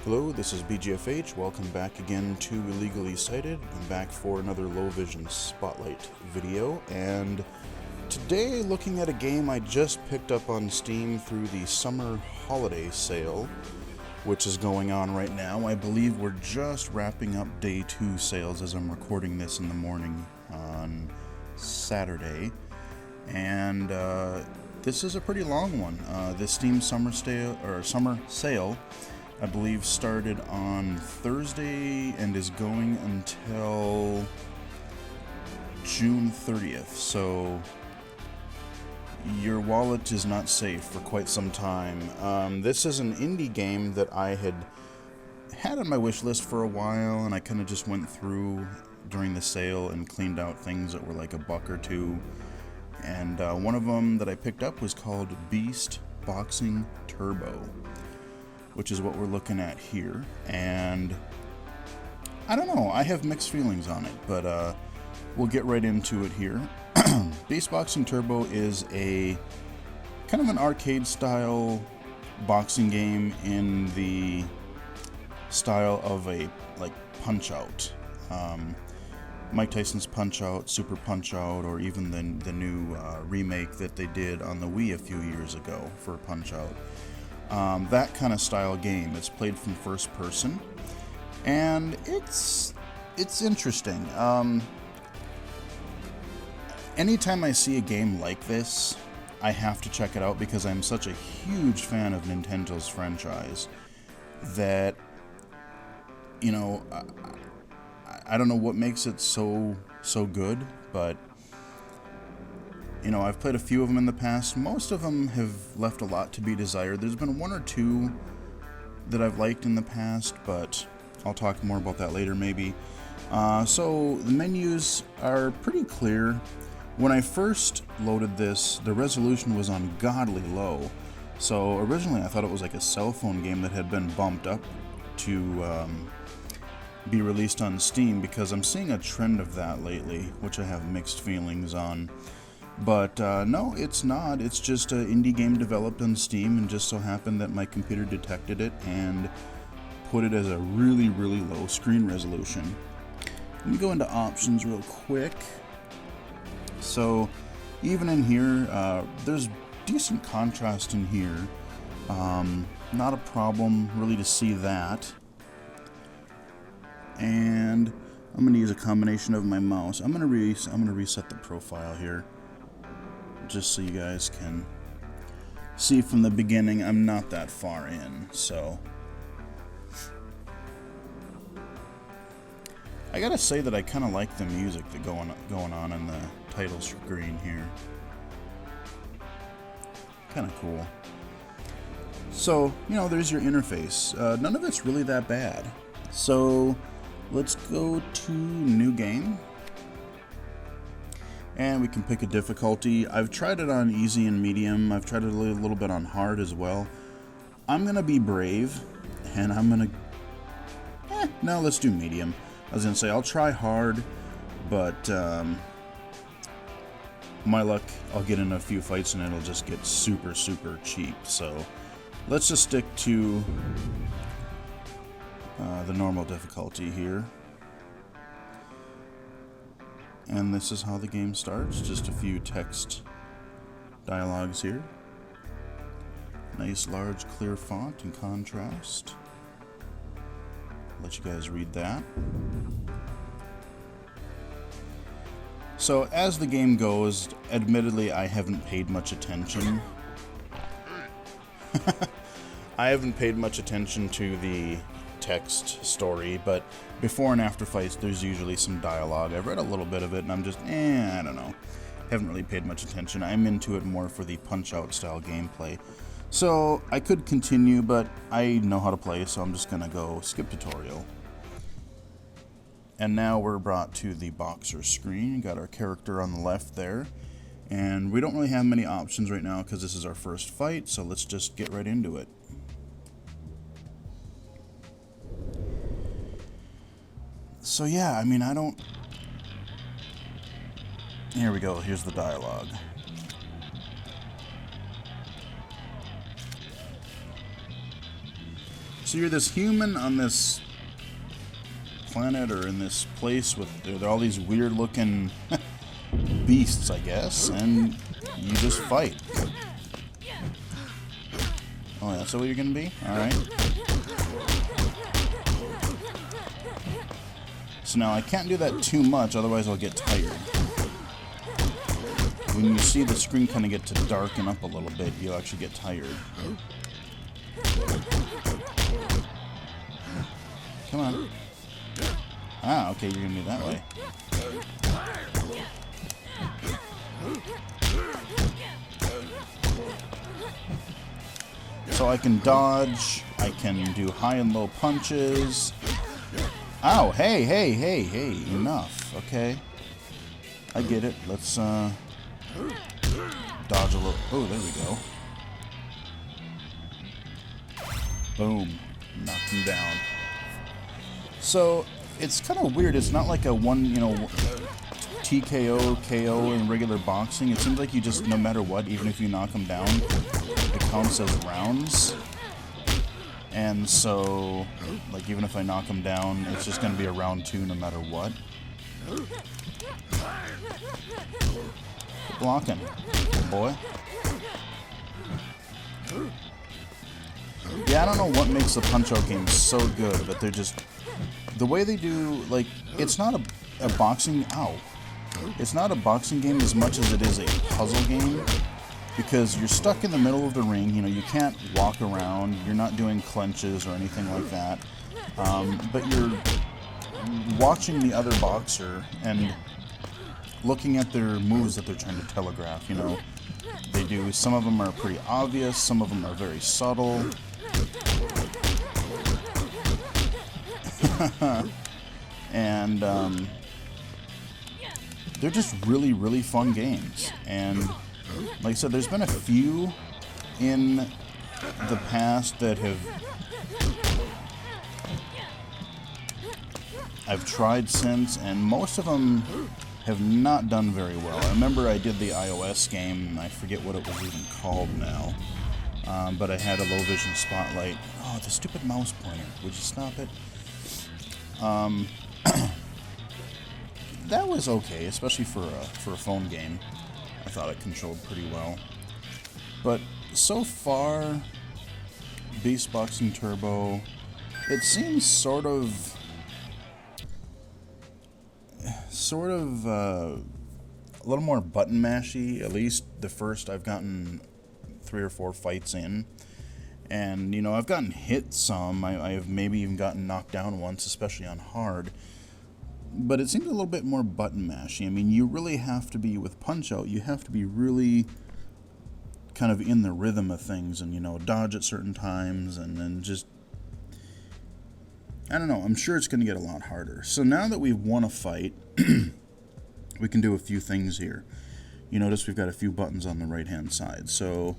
Hello, this is BGFH. Welcome back again to Illegally Sighted. I'm back for another Low Vision Spotlight video, and today looking at a game I just picked up on Steam through the summer holiday sale, which is going on right now. I believe we're just wrapping up day 2 sales as I'm recording this in the morning on Saturday, and this is a pretty long one. This Steam summer sale, I believe, started on Thursday and is going until June 30th. So your wallet is not safe for quite some time. This is an indie game that I had on my wish list for a while, and I kind of just went through during the sale and cleaned out things that were like $1 or $2. And one of them that I picked up was called Beast Boxing Turbo, which is what we're looking at here. And I don't know, I have mixed feelings on it, but we'll get right into it here. Beast Boxing Turbo is a kind of an arcade style boxing game in the style of a like Punch-Out. Mike Tyson's Punch-Out, Super Punch-Out, or even the new remake that they did on the Wii a few years ago for Punch-Out. That kind of style game. It's played from first person, and it's interesting. Anytime I see a game like this, I have to check it out because I'm such a huge fan of Nintendo's franchise that, you know, I don't know what makes it so good, but, you know, I've played a few of them in the past. Most of them have left a lot to be desired. There's been 1 or 2 that I've liked in the past, but I'll talk more about that later maybe. So the menus are pretty clear. When I first loaded this, the resolution was ungodly low. So originally I thought it was like a cell phone game that had been bumped up to be released on Steam, because I'm seeing a trend of that lately, which I have mixed feelings on. But no, it's not. It's just an indie game developed on Steam, and just so happened that my computer detected it and put it as a really, really low screen resolution. Let me go into options real quick. So even in here, there's decent contrast in here. Not a problem really to see that. And I'm going to use a combination of my mouse. I'm going to reset the profile here, just so you guys can see from the beginning. I'm not that far in, so I gotta say that I kind of like the music that going on in the title screen here. Kind of cool. So, you know, there's your interface. None of it's really that bad. So let's go to new game, and we can pick a difficulty. I've tried it on easy and medium. I've tried it a little bit on hard as well. I'm gonna be brave, and I'm gonna no, let's do medium. I was gonna say I'll try hard, but my luck, I'll get in a few fights and it'll just get super cheap. So let's just stick to the normal difficulty here. And this is how the game starts. Just a few text dialogues here. Nice large clear font and contrast. Let you guys read that. So as the game goes, admittedly I haven't paid much attention. I haven't paid much attention to the text story, but before and after fights there's usually some dialogue. I've read a little bit of it and I'm just, I don't know. Haven't really paid much attention. I'm into it more for the Punch-Out style gameplay. So I could continue, but I know how to play, so I'm just gonna go skip tutorial. And now we're brought to the boxer screen. Got our character on the left there. And we don't really have many options right now because this is our first fight, so let's just get right into it. So yeah, I mean, here we go, here's the dialogue. So you're this human on this planet or in this place with there are all these weird looking beasts, I guess, and you just fight. Oh, that's what you're gonna be? Alright. So now I can't do that too much, otherwise I'll get tired. When you see the screen kind of get to darken up a little bit, you'll actually get tired. Come on. Ah, okay, you're gonna be that way. So I can dodge, I can do high and low punches. Ow, hey, hey, hey, hey, enough, okay. I get it, let's dodge a little. Oh, there we go. Boom, knocked him down. So, it's kind of weird, it's not like a one, TKO, KO in regular boxing. It seems like you just, no matter what, even if you knock him down, it counts as rounds. And so, like, even if I knock him down, it's just going to be a round 2 no matter what. Quit blocking, boy. Yeah, I don't know what makes the Punch-Out games so good, but they're just... The way they do, like, it's not a boxing... Ow. It's not a boxing game as much as it is a puzzle game. Because you're stuck in the middle of the ring, you can't walk around, you're not doing clenches or anything like that. But you're watching the other boxer and looking at their moves that they're trying to telegraph, They do, some of them are pretty obvious, some of them are very subtle. And they're just really, really fun games. And like I said, there's been a few in the past that I've tried since, and most of them have not done very well. I remember I did the iOS game, I forget what it was even called now, but I had a low vision spotlight. Oh, the stupid mouse pointer. Would you stop it? That was okay, especially for a phone game. I thought it controlled pretty well. But so far, Beast Boxing Turbo, it seems sort of a little more button mashy. At least the first I've gotten 3 or 4 fights in. And, I've gotten hit some. I've maybe even gotten knocked down once, especially on hard. But it seems a little bit more button mashy. I mean, you really have to be, with Punch-Out, you have to be really kind of in the rhythm of things and, dodge at certain times and then just... I don't know, I'm sure it's going to get a lot harder. So now that we've won a fight, we can do a few things here. You notice we've got a few buttons on the right-hand side. So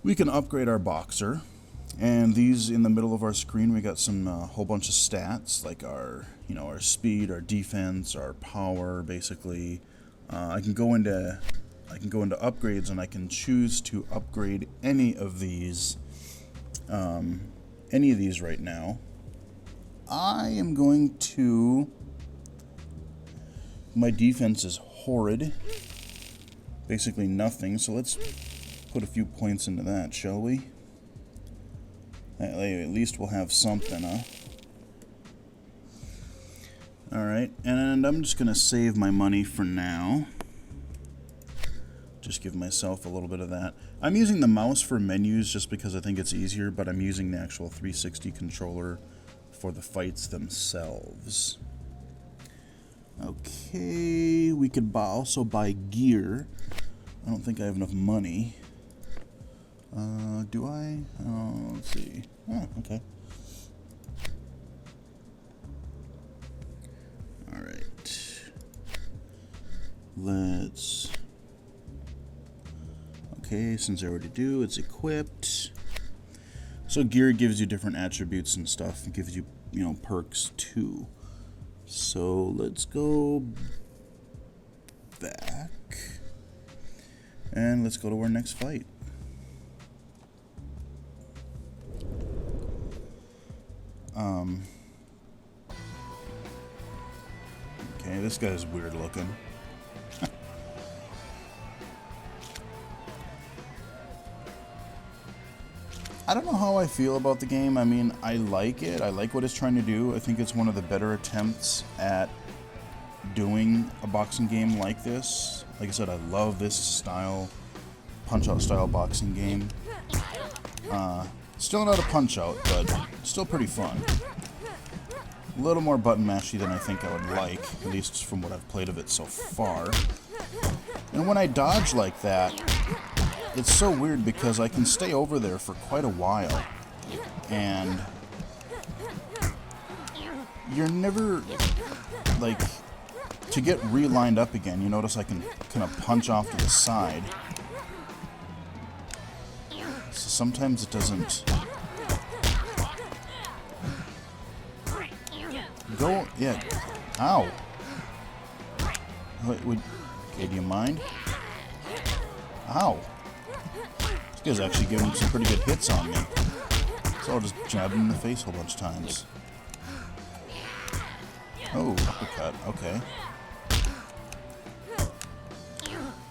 we can upgrade our boxer. And these in the middle of our screen, we got some whole bunch of stats, like our speed, our defense, our power, basically. I can go into upgrades, and I can choose to upgrade any of these right now. I am going to... My defense is horrid. Basically nothing, so let's put a few points into that, shall we? At least we'll have something, huh? Alright, and I'm just going to save my money for now. Just give myself a little bit of that. I'm using the mouse for menus just because I think it's easier, but I'm using the actual 360 controller for the fights themselves. Okay, we could also buy gear. I don't think I have enough money. Do I? Oh, let's see. Oh, okay. Alright. Let's... Okay, since I already do, it's equipped. So gear gives you different attributes and stuff. It gives you, perks too. So let's go back. And let's go to our next fight. Okay, this guy's weird looking. I don't know how I feel about the game. I mean, I like it. I like what it's trying to do. I think it's one of the better attempts at doing a boxing game like this. Like I said, I love this style, Punch-Out style boxing game. Still not a Punch-Out, but still pretty fun. A little more button mashy than I think I would like, at least from what I've played of it so far. And when I dodge like that, it's so weird because I can stay over there for quite a while. And you're never, like, to get re-lined up again, you notice I can kind of punch off to the side. So sometimes it doesn't go, yeah, ow. Wait, okay, do you mind? Ow. This guy's actually giving some pretty good hits on me. So I'll just jab him in the face a whole bunch of times. Oh, uppercut, okay.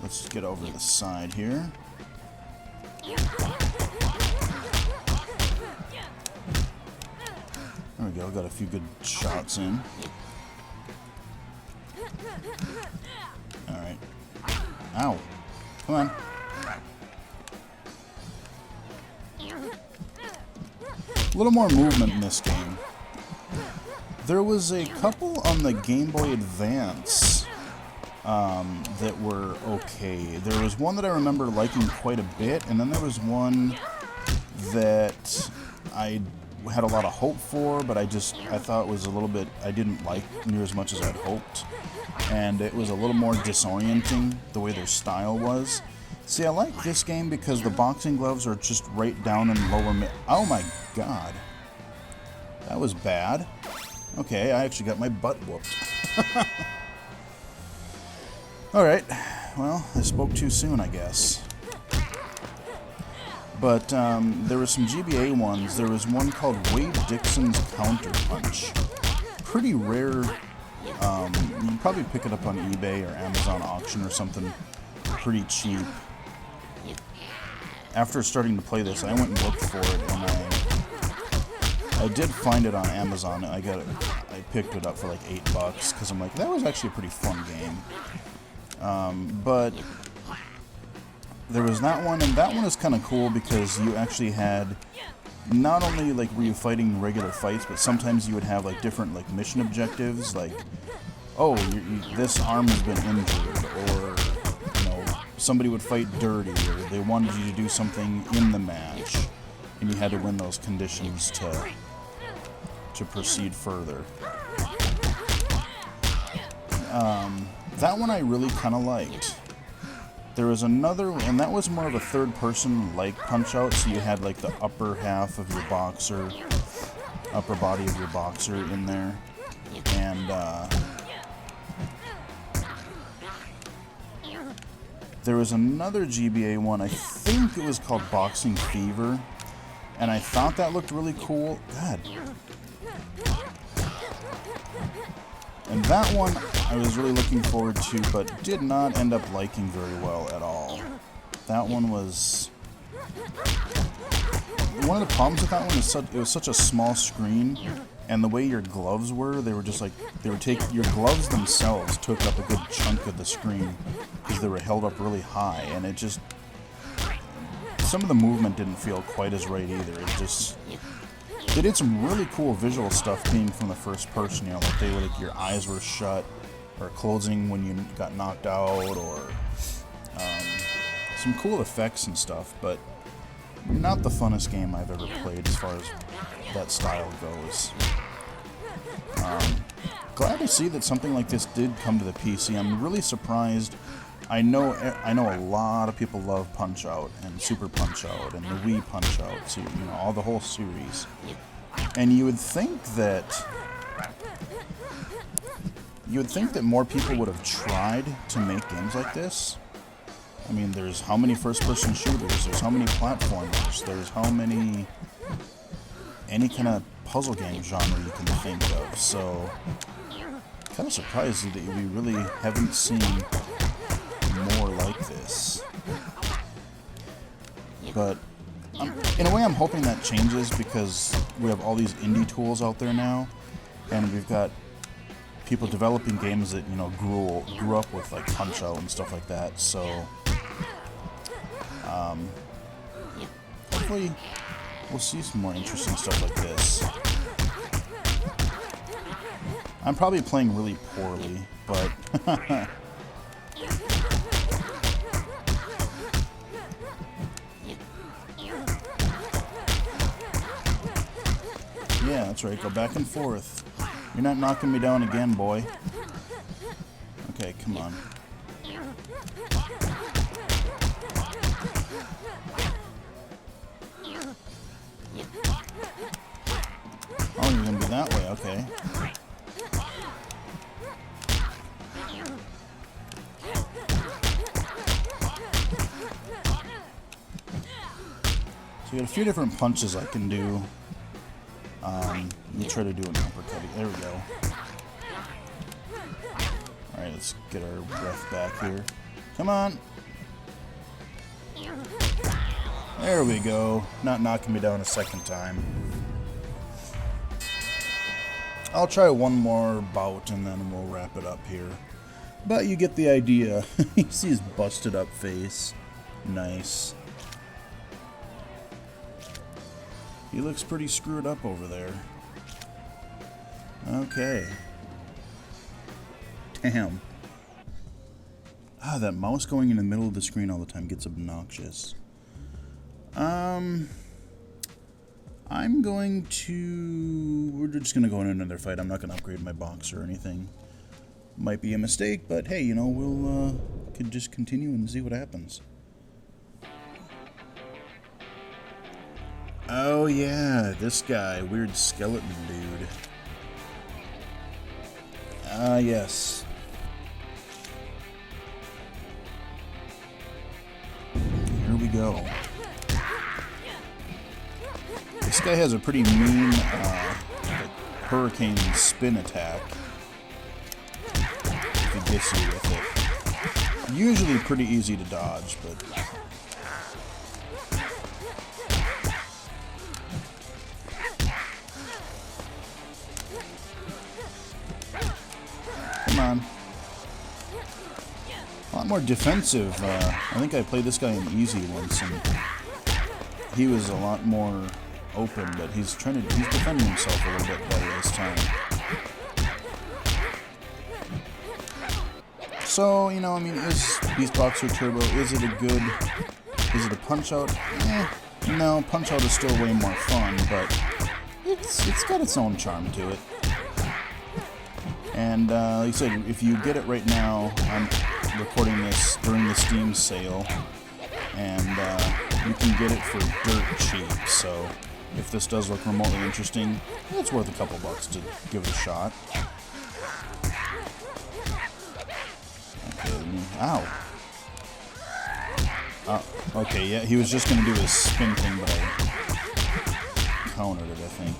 Let's get over to the side here. There we go, got a few good shots in. Alright. Ow. Come on. A little more movement in this game. There was a couple on the Game Boy Advance that were okay. There was one that I remember liking quite a bit, and then there was one that I had a lot of hope for, but I thought was a little bit, I didn't like near as much as I'd hoped. And it was a little more disorienting, the way their style was. See, I like this game because the boxing gloves are just right down in lower mid. Oh my god. That was bad. Okay, I actually got my butt whooped. Alright, well, I spoke too soon, I guess. But there were some GBA ones. There was one called Wade Dixon's Counter Punch. Pretty rare. You can probably pick it up on eBay or Amazon auction or something pretty cheap. After starting to play this, I went and looked for it, and I did find it on Amazon. I picked it up for like $8 because I'm like, that was actually a pretty fun game. But there was that one, and that one is kind of cool because you actually had not only like were you fighting regular fights, but sometimes you would have like different like mission objectives, like, oh, this arm has been injured, or you know, somebody would fight dirty, or they wanted you to do something in the match, and you had to win those conditions to proceed further. That one I really kind of liked. There was another, and that was more of a third-person like Punch-Out, so you had like the upper half of your boxer, upper body of your boxer in there, and there was another GBA one, I think it was called Boxing Fever, and I thought that looked really cool. God. And that one I was really looking forward to, but did not end up liking very well at all. That one was... One of the problems with that one is it was such a small screen, and the way your gloves were, they were just like, your gloves themselves took up a good chunk of the screen because they were held up really high, and it just... Some of the movement didn't feel quite as right either. It just... They did some really cool visual stuff being from the first person, you know, like your eyes were shut, or closing when you got knocked out, or some cool effects and stuff, but not the funnest game I've ever played as far as that style goes. Glad to see that something like this did come to the PC. I'm really surprised. I know a lot of people love Punch-Out and Super Punch-Out and the Wii Punch-Out, so, you know, all the whole series. And you would think that more people would have tried to make games like this. I mean, there's how many first-person shooters, there's how many platformers, there's how many any kind of puzzle game genre you can think of. So, kind of surprised that we really haven't seen more like this. But in a way, I'm hoping that changes because we have all these indie tools out there now, and we've got people developing games that, you know, grew up with like Punch-Out and stuff like that. So hopefully we'll see some more interesting stuff like this. I'm probably playing really poorly, but yeah, that's right. Go back and forth. You're not knocking me down again, boy. Okay, come on. Oh, you're gonna be that way, okay. So we got a few different punches I can do. Let me try to do an uppercut. There we go. Alright, let's get our breath back here. Come on! There we go. Not knocking me down a second time. I'll try one more bout and then we'll wrap it up here. But you get the idea. You see his busted up face. Nice. He looks pretty screwed up over there. Okay. Damn. Ah, that mouse going in the middle of the screen all the time gets obnoxious. I'm going to... We're just going to go in another fight. I'm not going to upgrade my box or anything. Might be a mistake, but hey, you know, we'll could just continue and see what happens. Oh yeah, this guy, weird skeleton dude. Ah, yes. Here we go. This guy has a pretty mean hurricane spin attack. If he gets you with it. Usually pretty easy to dodge, but... Come on. A lot more defensive. I think I played this guy in easy once, and he was a lot more open, but he's defending himself a little bit better this time. So, you know, I mean, is Beastboxer Turbo, is it a Punch-Out? No, Punch-Out is still way more fun, but it's got its own charm to it. And, like I said, if you get it right now, I'm recording this during the Steam sale, and you can get it for dirt cheap, so if this does look remotely interesting, it's worth a couple bucks to give it a shot. Okay, ow. Okay, yeah, he was just going to do his spin thing, but I countered it, I think.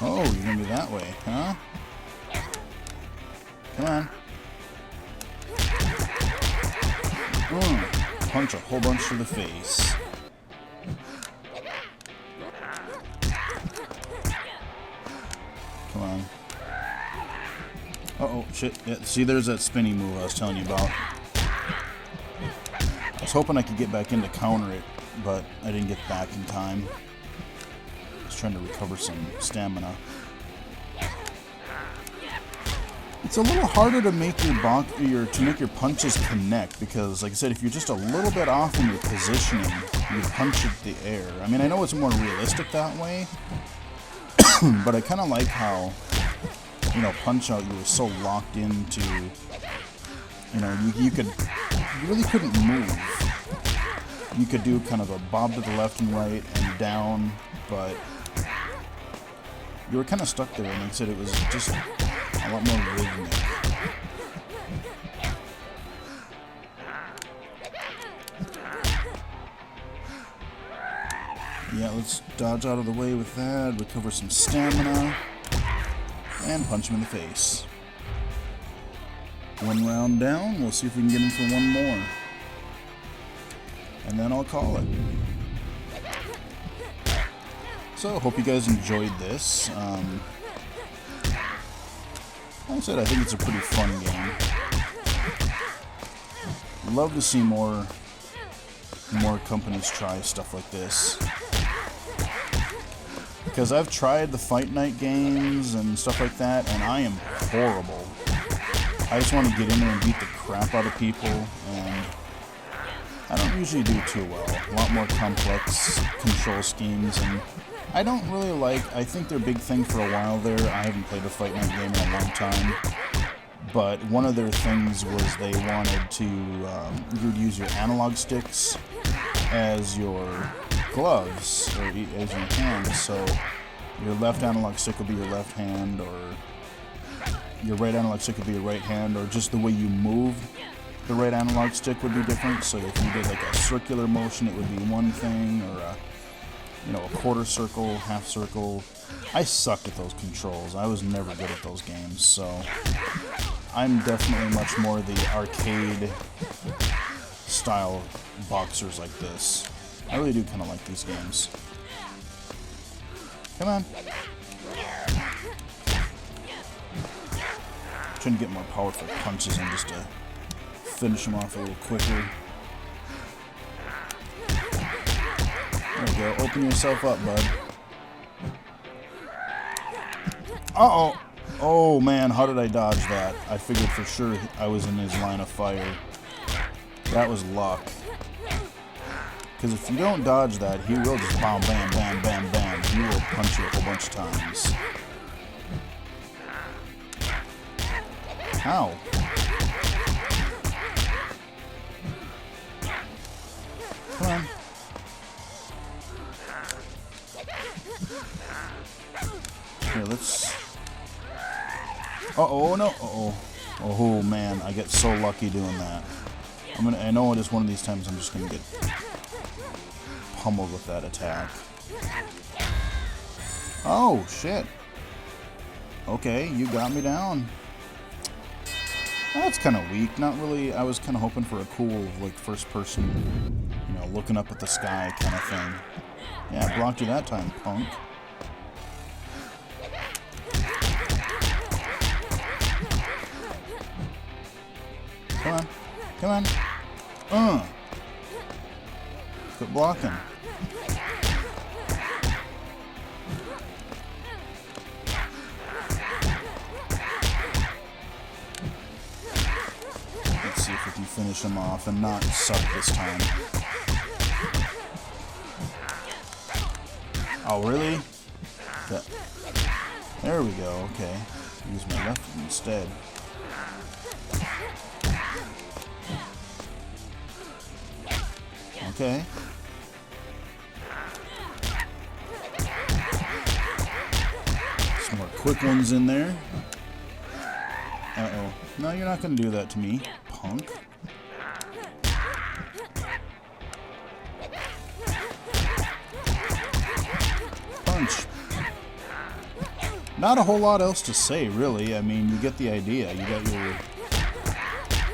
Oh, you're going to be that way, huh? Come on. Punch a whole bunch to the face. Come on. Uh-oh, shit. Yeah, see, there's that spinny move I was telling you about. I was hoping I could get back in to counter it, but I didn't get back in time. I was trying to recover some stamina. It's a little harder to make your punches connect because, like I said, if you're just a little bit off in your positioning, you punch at the air. I mean, I know it's more realistic that way, but I kind of like how, you know, Punch-Out, you were so locked into, you know, you really couldn't move. You could do kind of a bob to the left and right and down, but you were kind of stuck there, and like I said, it was just a lot more rhythmic. Yeah, let's dodge out of the way with that, recover some stamina, and punch him in the face. One round down, we'll see if we can get him for one more. And then I'll call it. So, hope you guys enjoyed this. Like I said, I think it's a pretty fun game. Love to see more companies try stuff like this. Because I've tried the Fight Night games and stuff like that, and I am horrible. I just want to get in there and beat the crap out of people, and I don't usually do too well. A lot more complex control schemes, and I don't really I think their big thing for a while there, I haven't played a Fight Night game in a long time, but one of their things was they wanted to, you would use your analog sticks as your gloves, or as your hands, so your left analog stick would be your left hand, or your right analog stick would be your right hand, or just the way you move the right analog stick would be different. So if you did like a circular motion, it would be one thing, or a quarter circle, half circle. I sucked at those controls. I was never good at those games, so I'm definitely much more the arcade style boxers like this. I really do kind of like these games. Come on. Trying to get more powerful punches in just to finish them off a little quicker. There we go. Open yourself up, bud. Uh-oh. Oh, man. How did I dodge that? I figured for sure I was in his line of fire. That was luck. Because if you don't dodge that, he will just bam, bam, bam, bam, bam. He will punch you a whole bunch of times. How? Come on. Here, let's... Uh-oh, no. Uh-oh. Oh, man. I get so lucky doing that. I know it is one of these times I'm just gonna get pummeled with that attack. Oh, shit. Okay, you got me down. That's kind of weak. Not really. I was kind of hoping for a cool, like, first person, looking up at the sky kind of thing. Yeah, I blocked you that time, punk. Come on. Come on. Quit blocking. Let's see if we can finish him off and not suck this time. Oh, really? There we go. Okay. Use my left instead. Okay. Some more quick ones in there. Uh-oh. No, you're not going to do that to me, punk. Punch. Not a whole lot else to say, really. I mean, you get the idea. You got your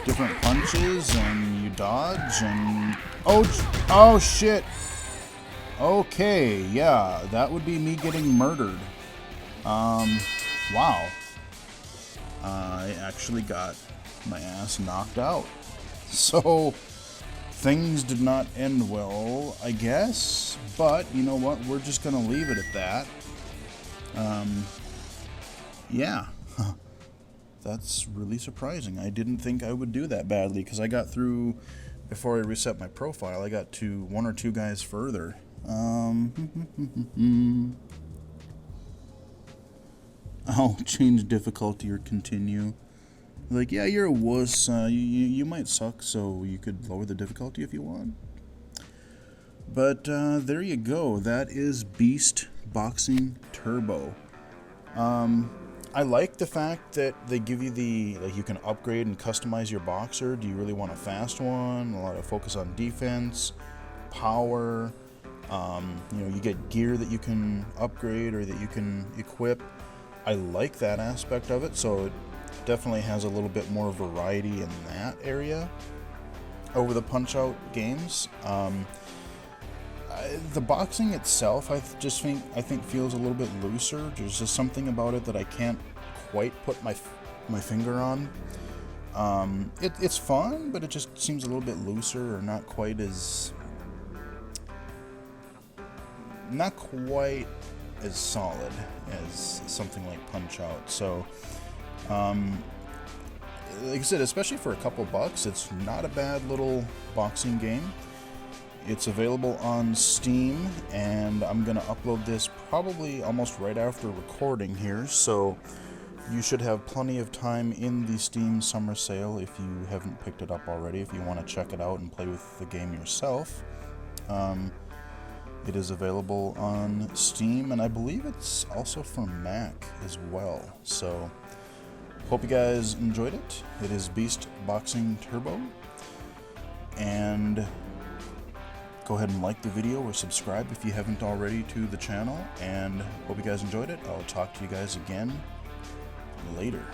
different punches, and you dodge, and... Oh, shit. Okay, yeah, that would be me getting murdered. Wow. I actually got my ass knocked out. So, things did not end well, I guess. But, you know what? We're just going to leave it at that. Yeah. That's really surprising. I didn't think I would do that badly, because I got through... Before I reset my profile, I got to one or two guys further. I'll change difficulty or continue. Like, yeah, you're a wuss. You might suck, so you could lower the difficulty if you want. But there you go. That is Beast Boxing Turbo. I like the fact that they give you you can upgrade and customize your boxer. Do you really want a fast one? A lot of focus on defense, power, You know, you get gear that you can upgrade or that you can equip. I like that aspect of it, so it definitely has a little bit more variety in that area over the Punch-Out games. The boxing itself, I think feels a little bit looser. There's just something about it that I can't quite put my finger on. It's fun, but it just seems a little bit looser, or not quite as solid as something like Punch-Out. So, like I said, especially for a couple bucks, it's not a bad little boxing game. It's available on Steam, and I'm going to upload this probably almost right after recording here, so you should have plenty of time in the Steam summer sale if you haven't picked it up already, if you want to check it out and play with the game yourself. It is available on Steam, and I believe it's also for Mac as well. So, hope you guys enjoyed it. It is Beast Boxing Turbo, and go ahead and like the video or subscribe if you haven't already to the channel, and hope you guys enjoyed it. I'll talk to you guys again later.